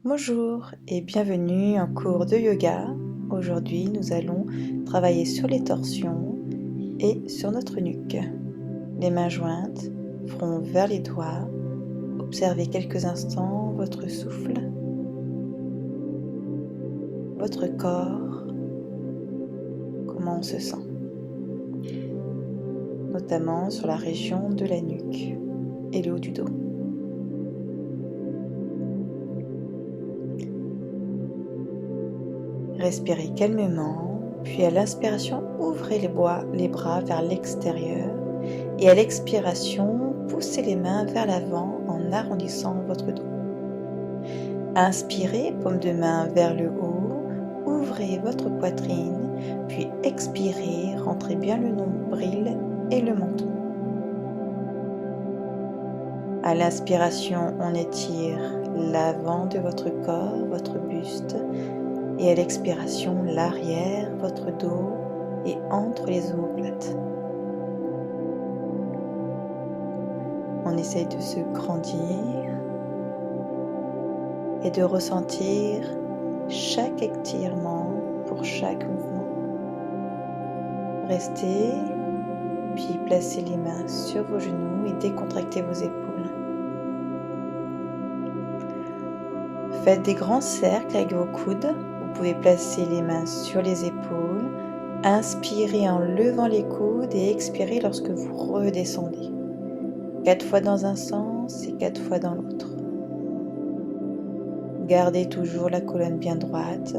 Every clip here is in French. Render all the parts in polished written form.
Bonjour et bienvenue en cours de yoga. Aujourd'hui, nous allons travailler sur les torsions et sur notre nuque. Les mains jointes, front vers les doigts. Observez quelques instants votre souffle, votre corps, comment on se sent, notamment sur la région de la nuque et le haut du dos. Respirez calmement, puis à l'inspiration, ouvrez les bras vers l'extérieur et à l'expiration, poussez les mains vers l'avant en arrondissant votre dos. Inspirez, paume de main vers le haut, ouvrez votre poitrine, puis expirez, rentrez bien le nombril et le menton. À l'inspiration, on étire l'avant de votre corps, votre buste, et à l'expiration, l'arrière, votre dos et entre les omoplates. On essaye de se grandir et de ressentir chaque étirement pour chaque mouvement. Restez, puis placez les mains sur vos genoux et décontractez vos épaules. Faites des grands cercles avec vos coudes. Vous pouvez placer les mains sur les épaules. Inspirez en levant les coudes et expirez lorsque vous redescendez. 4 fois dans un sens et 4 fois dans l'autre. Gardez toujours la colonne bien droite.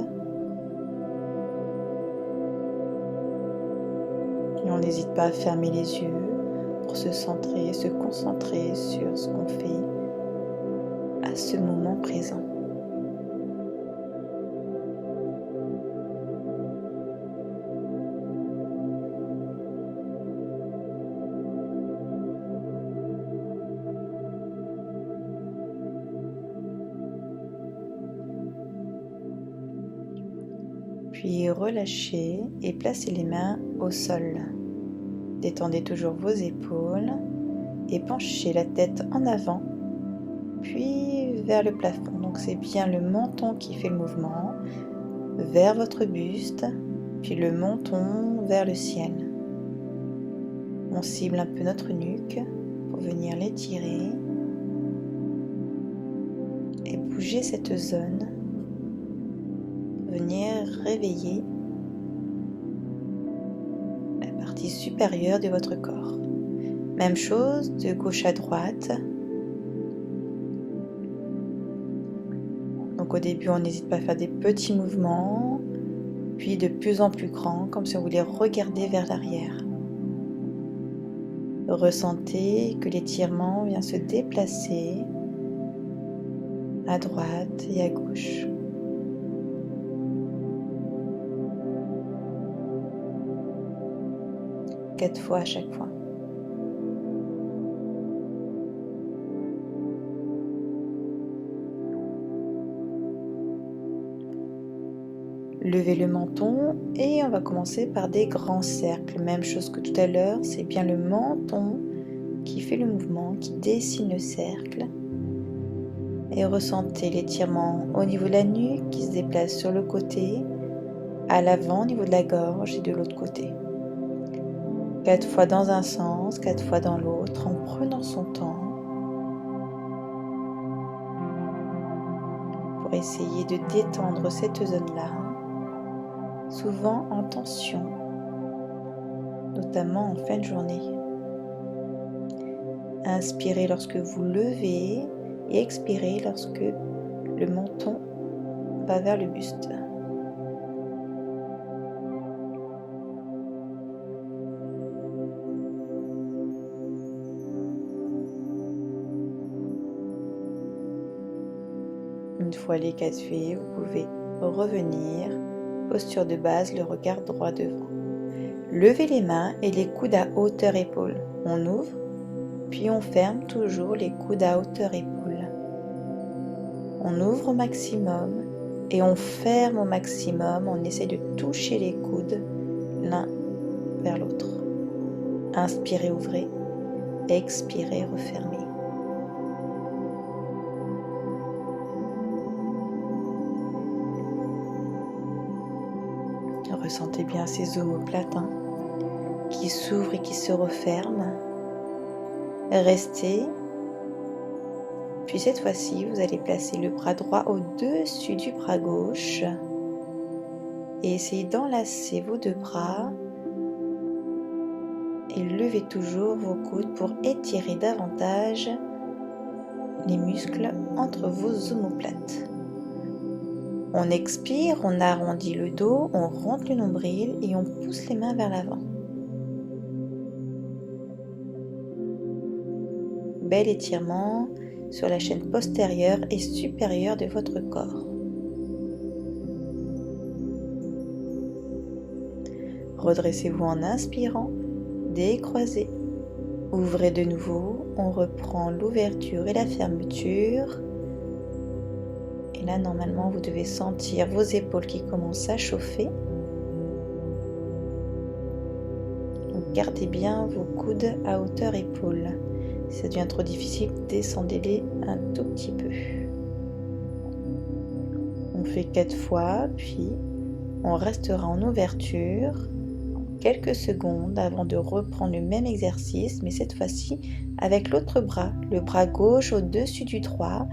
Et on n'hésite pas à fermer les yeux pour se centrer, se concentrer sur ce qu'on fait à ce moment présent. Puis relâchez et placez les mains au sol. Détendez toujours vos épaules et penchez la tête en avant, puis vers le plafond. Donc c'est bien le menton qui fait le mouvement, vers votre buste, puis le menton vers le ciel. On cible un peu notre nuque pour venir l'étirer et bouger cette zone. Venir réveiller la partie supérieure de votre corps. Même chose de gauche à droite. Donc au début, on n'hésite pas à faire des petits mouvements, puis de plus en plus grands, comme si on voulait regarder vers l'arrière. Ressentez que l'étirement vient se déplacer à droite et à gauche. Quatre fois à chaque fois. Levez le menton et on va commencer par des grands cercles. Même chose que tout à l'heure, c'est bien le menton qui fait le mouvement, qui dessine le cercle. Et ressentez l'étirement au niveau de la nuque qui se déplace sur le côté, à l'avant au niveau de la gorge et de l'autre côté. 4 fois dans un sens, 4 fois dans l'autre, en prenant son temps pour essayer de détendre cette zone-là, souvent en tension, notamment en fin de journée. Inspirez lorsque vous levez et expirez lorsque le menton va vers le buste. Une fois les 4 faits, vous pouvez revenir, posture de base, le regard droit devant. Levez les mains et les coudes à hauteur épaule. On ouvre, puis on ferme toujours les coudes à hauteur épaule. On ouvre au maximum et on ferme au maximum. On essaie de toucher les coudes l'un vers l'autre. Inspirez, ouvrez. Expirez, refermez. Ressentez bien ces omoplates qui s'ouvrent et qui se referment. Restez. Puis cette fois-ci, vous allez placer le bras droit au-dessus du bras gauche et essayez d'enlacer vos deux bras et levez toujours vos coudes pour étirer davantage les muscles entre vos omoplates. On expire, on arrondit le dos, on rentre le nombril et on pousse les mains vers l'avant. Bel étirement sur la chaîne postérieure et supérieure de votre corps. Redressez-vous en inspirant, décroisez. Ouvrez de nouveau, on reprend l'ouverture et la fermeture. Et là, normalement, vous devez sentir vos épaules qui commencent à chauffer. Donc, gardez bien vos coudes à hauteur épaule. Si ça devient trop difficile, descendez-les un tout petit peu. On fait 4 fois, puis on restera en ouverture quelques secondes avant de reprendre le même exercice, mais cette fois-ci avec l'autre bras, le bras gauche au-dessus du droit.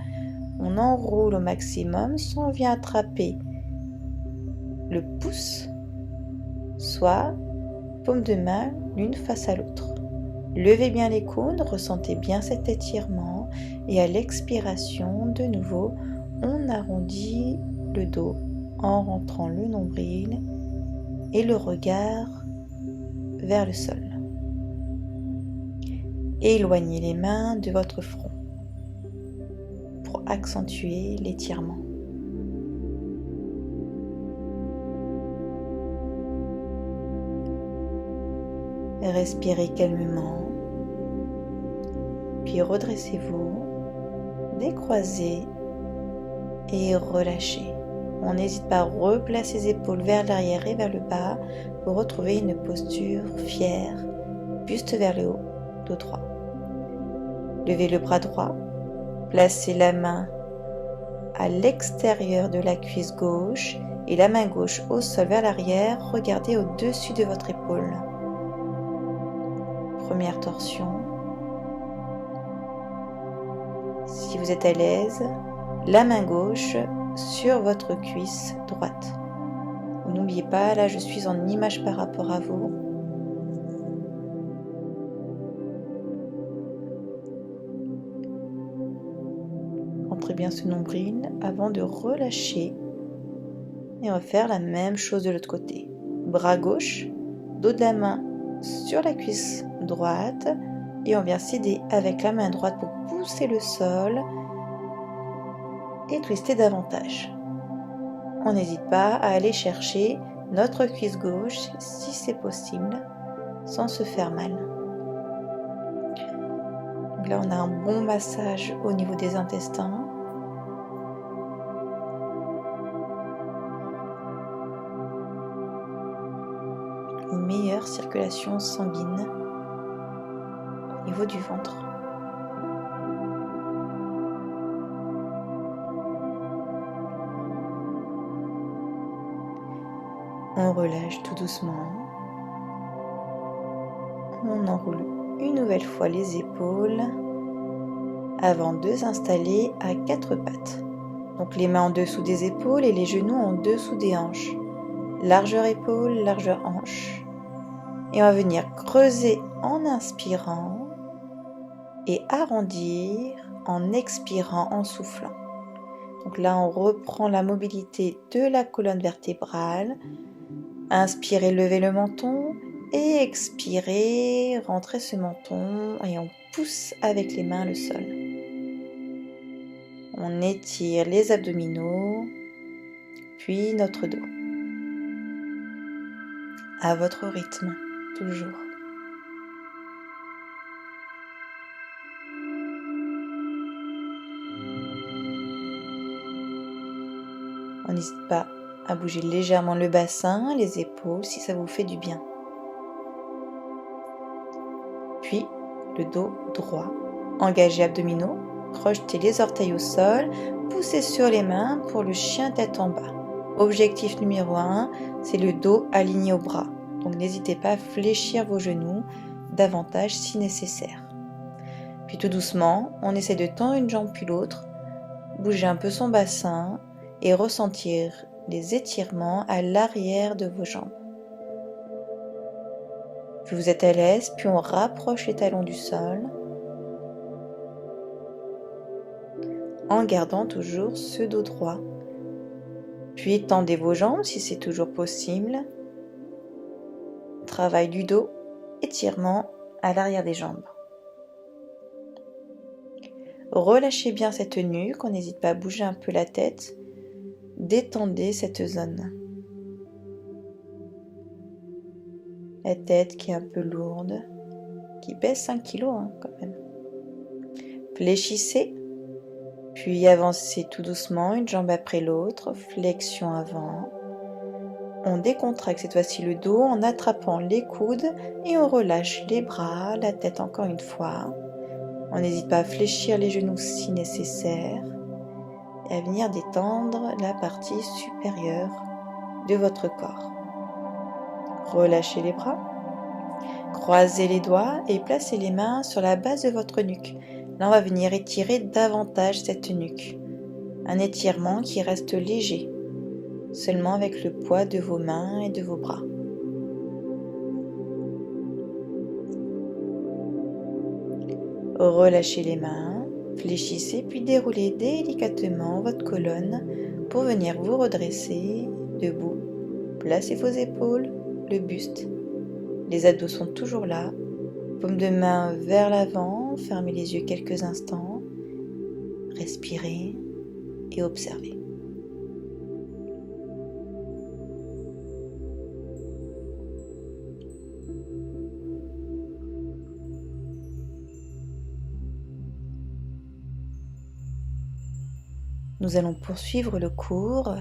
On enroule au maximum, soit on vient attraper le pouce, soit paume de main l'une face à l'autre. Levez bien les coudes, ressentez bien cet étirement et à l'expiration, de nouveau, on arrondit le dos en rentrant le nombril et le regard vers le sol. Éloignez les mains de votre front pour accentuer l'étirement. Respirez calmement, puis redressez-vous, décroisez et relâchez. On n'hésite pas à replacer les épaules vers l'arrière et vers le bas pour retrouver une posture fière, buste vers le haut, dos droit. Levez le bras droit, placez la main à l'extérieur de la cuisse gauche et la main gauche au sol vers l'arrière, regardez au-dessus de votre épaule. Première torsion. Si vous êtes à l'aise, la main gauche sur votre cuisse droite. N'oubliez pas, là je suis en image par rapport à vous. Rentrez bien ce nombril avant de relâcher. Et on va faire la même chose de l'autre côté. Bras gauche, dos de la main sur la cuisse droite et on vient s'aider avec la main droite pour pousser le sol et twister davantage. On n'hésite pas à aller chercher notre cuisse gauche si c'est possible sans se faire mal. Donc là on a un bon massage au niveau des intestins. Une meilleure circulation sanguine au niveau du ventre. On relâche tout doucement. On enroule une nouvelle fois les épaules avant de s'installer à 4 pattes. Donc les mains en dessous des épaules et les genoux en dessous des hanches. Largeur épaule, largeur hanche. Et on va venir creuser en inspirant et arrondir en expirant, en soufflant. Donc là, on reprend la mobilité de la colonne vertébrale. Inspirez, levez le menton et expirez, rentrez ce menton et on pousse avec les mains le sol. On étire les abdominaux, puis notre dos. À votre rythme, toujours. On n'hésite pas à bouger légèrement le bassin, les épaules si ça vous fait du bien. Puis le dos droit. Engagez abdominaux, crochetez les orteils au sol, poussez sur les mains pour le chien tête en bas. Objectif numéro 1, c'est le dos aligné au bras. Donc n'hésitez pas à fléchir vos genoux davantage si nécessaire. Puis tout doucement, on essaie de tendre une jambe puis l'autre, bouger un peu son bassin et ressentir les étirements à l'arrière de vos jambes. Puis vous êtes à l'aise, puis on rapproche les talons du sol en gardant toujours ce dos droit. Puis tendez vos jambes si c'est toujours possible. Travail du dos, étirement à l'arrière des jambes. Relâchez bien cette nuque, on n'hésite pas à bouger un peu la tête. Détendez cette zone. La tête qui est un peu lourde, qui pèse 5 kg quand même. Fléchissez, puis avancez tout doucement, une jambe après l'autre, flexion avant. On décontracte cette fois-ci le dos en attrapant les coudes et on relâche les bras, la tête encore une fois. On n'hésite pas à fléchir les genoux si nécessaire et à venir détendre la partie supérieure de votre corps. Relâchez les bras, croisez les doigts et placez les mains sur la base de votre nuque. Là, on va venir étirer davantage cette nuque. Un étirement qui reste léger, seulement avec le poids de vos mains et de vos bras. Relâchez les mains, fléchissez puis déroulez délicatement votre colonne pour venir vous redresser debout. Placez vos épaules, le buste. Les abdos sont toujours là. Paume de main vers l'avant, fermez les yeux quelques instants. Respirez et observez. Nous allons poursuivre le cours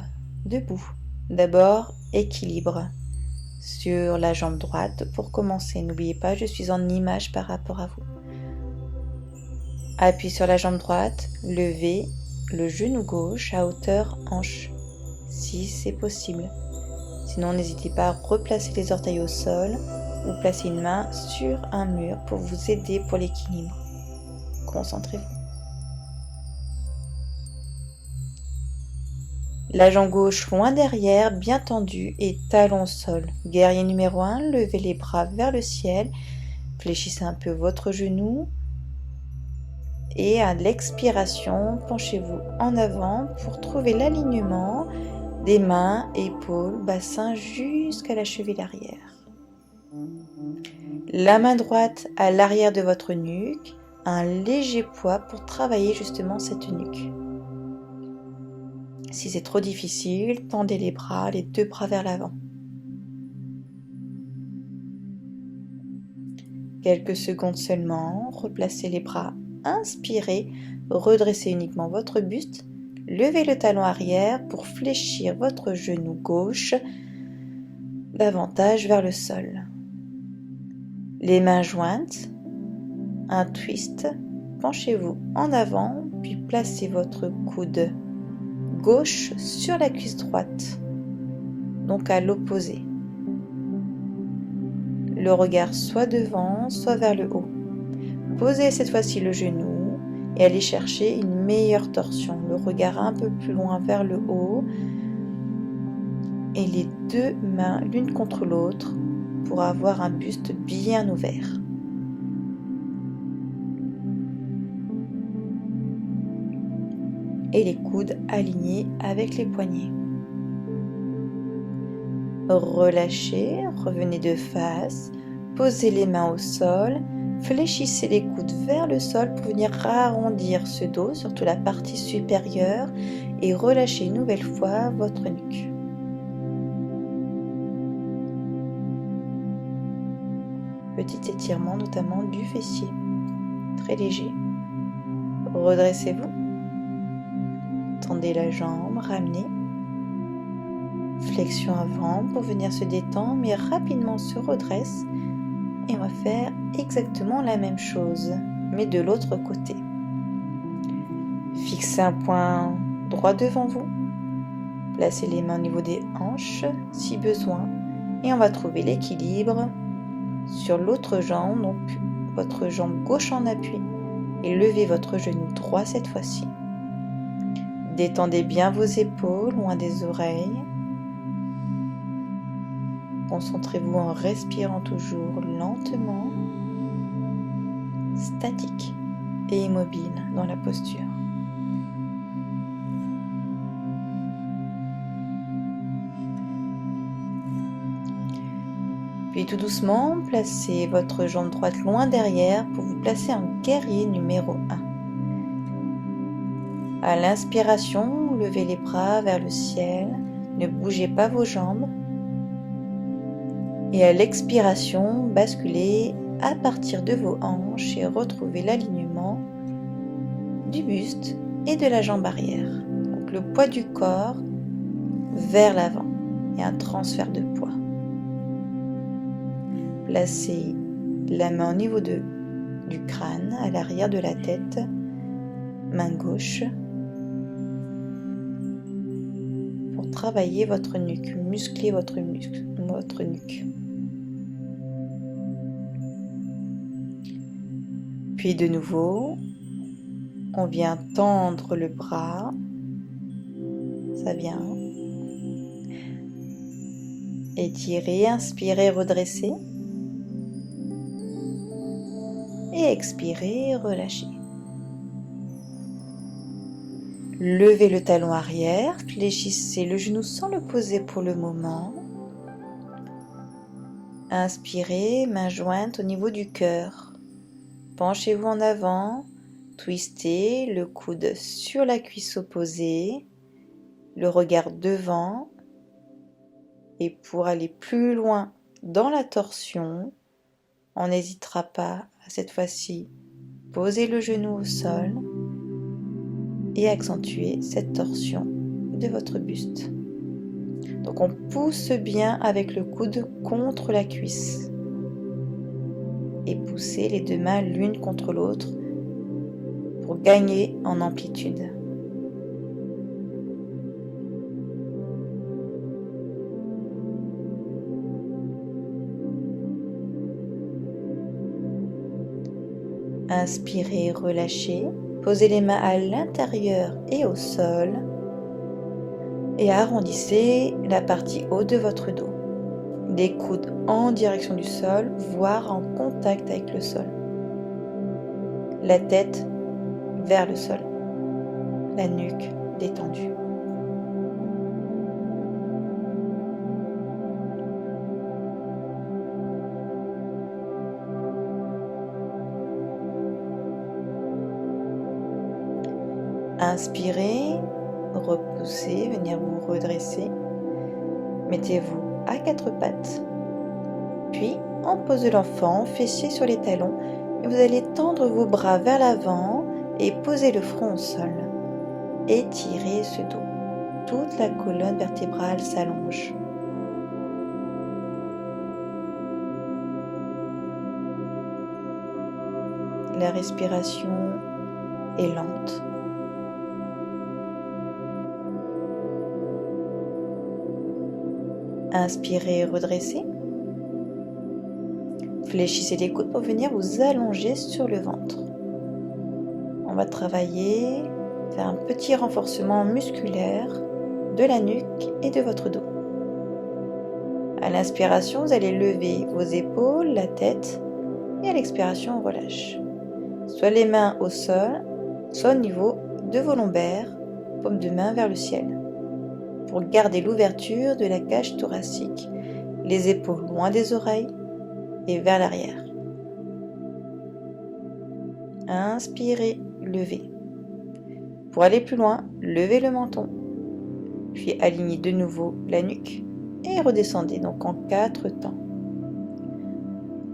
debout. D'abord, équilibre sur la jambe droite. Pour commencer, n'oubliez pas, je suis en image par rapport à vous. Appui sur la jambe droite, levez le genou gauche à hauteur hanche, si c'est possible. Sinon, n'hésitez pas à replacer les orteils au sol ou placer une main sur un mur pour vous aider pour l'équilibre. Concentrez-vous. La jambe gauche loin derrière, bien tendue et talon au sol. Guerrier numéro 1, levez les bras vers le ciel. Fléchissez un peu votre genou. Et à l'expiration, penchez-vous en avant pour trouver l'alignement des mains, épaules, bassin jusqu'à la cheville arrière. La main droite à l'arrière de votre nuque, un léger poids pour travailler justement cette nuque. Si c'est trop difficile, tendez les bras, les deux bras vers l'avant. Quelques secondes seulement, replacez les bras, inspirez, redressez uniquement votre buste, levez le talon arrière pour fléchir votre genou gauche davantage vers le sol. Les mains jointes, un twist, penchez-vous en avant, puis placez votre coude gauche sur la cuisse droite, donc à l'opposé. Le regard soit devant, soit vers le haut. Posez cette fois-ci le genou et allez chercher une meilleure torsion. Le regard un peu plus loin vers le haut et les deux mains l'une contre l'autre pour avoir un buste bien ouvert. Et les coudes alignés avec les poignets. Relâchez, revenez de face, posez les mains au sol, fléchissez les coudes vers le sol pour venir arrondir ce dos, surtout la partie supérieure, et relâchez une nouvelle fois votre nuque. Petit étirement notamment du fessier, très léger. Redressez-vous. Tendez la jambe, ramenez. Flexion avant pour venir se détendre, mais rapidement se redresse. Et on va faire exactement la même chose, mais de l'autre côté. Fixez un point droit devant vous. Placez les mains au niveau des hanches si besoin et on va trouver l'équilibre sur l'autre jambe, donc votre jambe gauche en appui et levez votre genou droit cette fois-ci. Détendez bien vos épaules loin des oreilles. Concentrez-vous en respirant toujours lentement, statique et immobile dans la posture. Puis tout doucement, placez votre jambe droite loin derrière pour vous placer en guerrier numéro 1. À l'inspiration, levez les bras vers le ciel, ne bougez pas vos jambes. Et à l'expiration, basculez à partir de vos hanches et retrouvez l'alignement du buste et de la jambe arrière. Donc le poids du corps vers l'avant et un transfert de poids. Placez la main au niveau du crâne, à l'arrière de la tête, main gauche, pour travailler votre nuque, muscler votre nuque. Puis de nouveau, on vient tendre le bras, ça vient. Étirez, inspirez, redressez. Et expirez, relâchez. Levez le talon arrière, fléchissez le genou sans le poser pour le moment. Inspirez, main jointe au niveau du cœur. Penchez-vous en avant, twistez le coude sur la cuisse opposée, le regard devant. Et pour aller plus loin dans la torsion, on n'hésitera pas à cette fois-ci poser le genou au sol et accentuer cette torsion de votre buste. Donc on pousse bien avec le coude contre la cuisse et poussez les deux mains l'une contre l'autre pour gagner en amplitude. Inspirez, relâchez, posez les mains à l'intérieur et au sol et arrondissez la partie haute de votre dos. Des coudes en direction du sol, voire en contact avec le sol. La tête vers le sol, la nuque détendue. Inspirez, repoussez, venir vous redresser. Mettez-vous à quatre pattes. Puis, en pose de l'enfant, fessiers sur les talons, vous allez tendre vos bras vers l'avant et poser le front au sol. Étirez ce dos. Toute la colonne vertébrale s'allonge. La respiration est lente. Inspirez, redressez. Fléchissez les coudes pour venir vous allonger sur le ventre. On va travailler, faire un petit renforcement musculaire de la nuque et de votre dos. À l'inspiration, vous allez lever vos épaules, la tête, et à l'expiration, on relâche. Soit les mains au sol, soit au niveau de vos lombaires, paume de main vers le ciel. Pour garder l'ouverture de la cage thoracique, les épaules loin des oreilles et vers l'arrière. Inspirez, levez. Pour aller plus loin, levez le menton, puis alignez de nouveau la nuque et redescendez donc en 4 temps.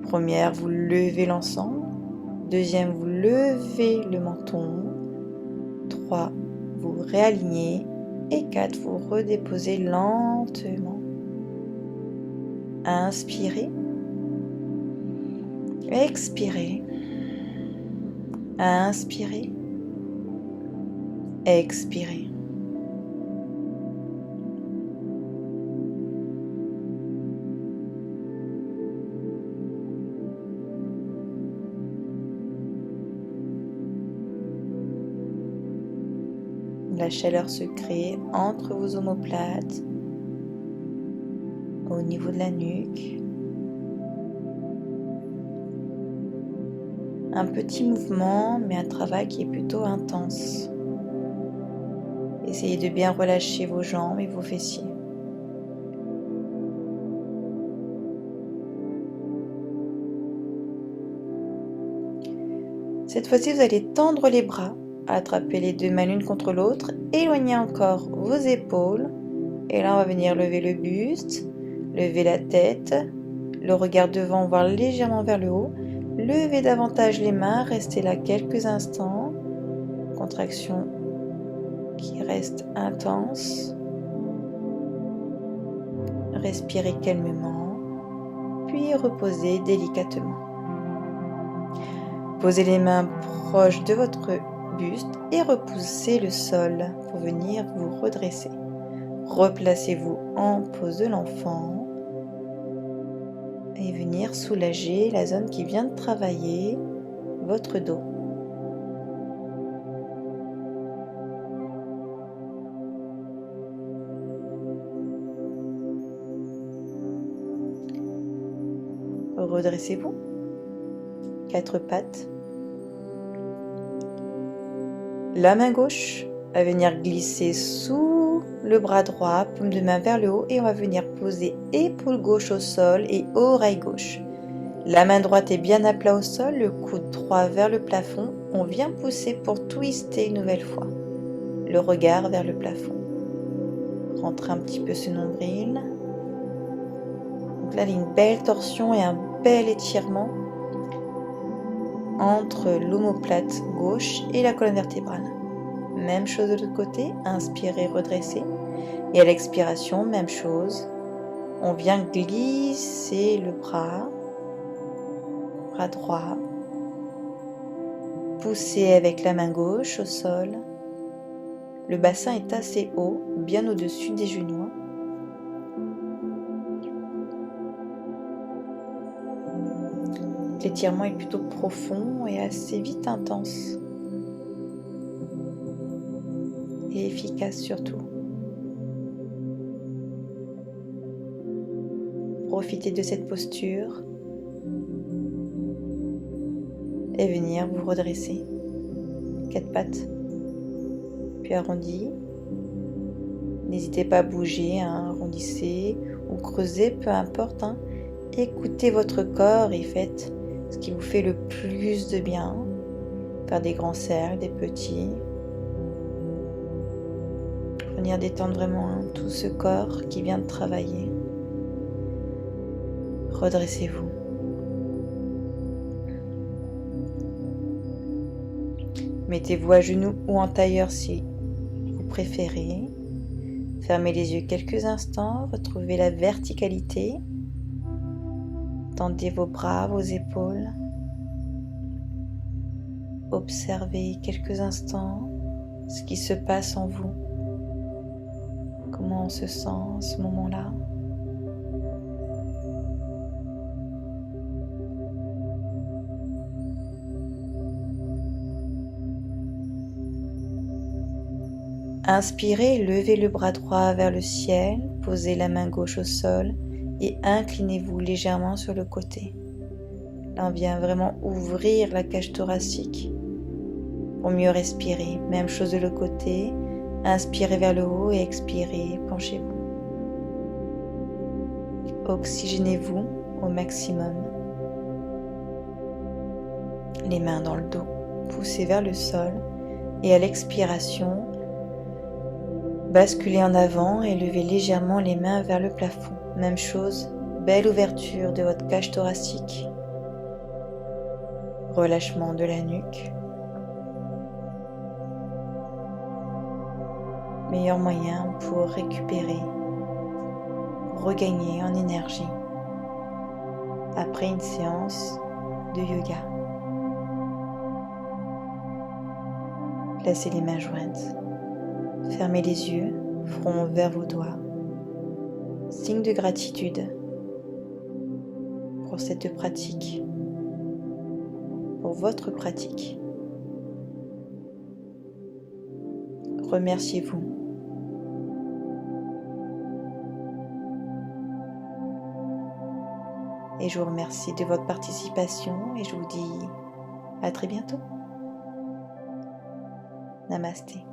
Première, vous levez l'ensemble. Deuxième, vous levez le menton. 3, vous réalignez. Et 4, vous redéposez lentement. Inspirez. Expirez. Inspirez. Expirez. La chaleur se crée entre vos omoplates, au niveau de la nuque. Un petit mouvement, mais un travail qui est plutôt intense. Essayez de bien relâcher vos jambes et vos fessiers. Cette fois-ci, vous allez tendre les bras, attraper les deux mains l'une contre l'autre, éloigner encore vos épaules. Et là, on va venir lever le buste, lever la tête, le regard devant, voire légèrement vers le haut. Levez davantage les mains, restez là quelques instants. Contraction qui reste intense. Respirez calmement, puis reposez délicatement. Posez les mains proches de votre buste et repoussez le sol pour venir vous redresser. Replacez-vous en pose de l'enfant et venir soulager la zone qui vient de travailler, votre dos. Redressez-vous, 4 pattes. La main gauche va venir glisser sous le bras droit, paume de main vers le haut, et on va venir poser épaule gauche au sol et oreille gauche. La main droite est bien à plat au sol, le coude droit vers le plafond. On vient pousser pour twister une nouvelle fois. Le regard vers le plafond. Rentrez un petit peu ce nombril. Donc là, il y a une belle torsion et un bel étirement entre l'omoplate gauche et la colonne vertébrale. Même chose de l'autre côté, inspirez, redressez. Et à l'expiration, même chose. On vient glisser le bras droit. Poussez avec la main gauche au sol. Le bassin est assez haut, bien au-dessus des genoux. L'étirement est plutôt profond et assez vite intense. Et efficace surtout. Profitez de cette posture et venir vous redresser. 4 pattes, puis arrondi. N'hésitez pas à bouger, arrondissez ou creusez, peu importe. Écoutez votre corps et faites ce qui vous fait le plus de bien. Faire des grands cercles, des petits. Venir détendre vraiment tout ce corps qui vient de travailler. Redressez-vous. Mettez-vous à genoux ou en tailleur si vous préférez. Fermez les yeux quelques instants, retrouvez la verticalité. Tendez vos bras, vos épaules. Observez quelques instants ce qui se passe en vous. Comment on se sent en ce moment-là. Inspirez, levez le bras droit vers le ciel, posez la main gauche au sol et inclinez-vous légèrement sur le côté. Là, on vient vraiment ouvrir la cage thoracique pour mieux respirer. Même chose de l'autre côté. Inspirez vers le haut et expirez, penchez-vous. Oxygénez-vous au maximum. Les mains dans le dos, poussez vers le sol et à l'expiration, basculez en avant et levez légèrement les mains vers le plafond. Même chose, belle ouverture de votre cage thoracique. Relâchement de la nuque. Meilleur moyen pour récupérer, regagner en énergie après une séance de yoga. Placez les mains jointes. Fermez les yeux, front vers vos doigts. Signe de gratitude pour cette pratique, pour votre pratique. Remerciez-vous. Et je vous remercie de votre participation et je vous dis à très bientôt. Namasté.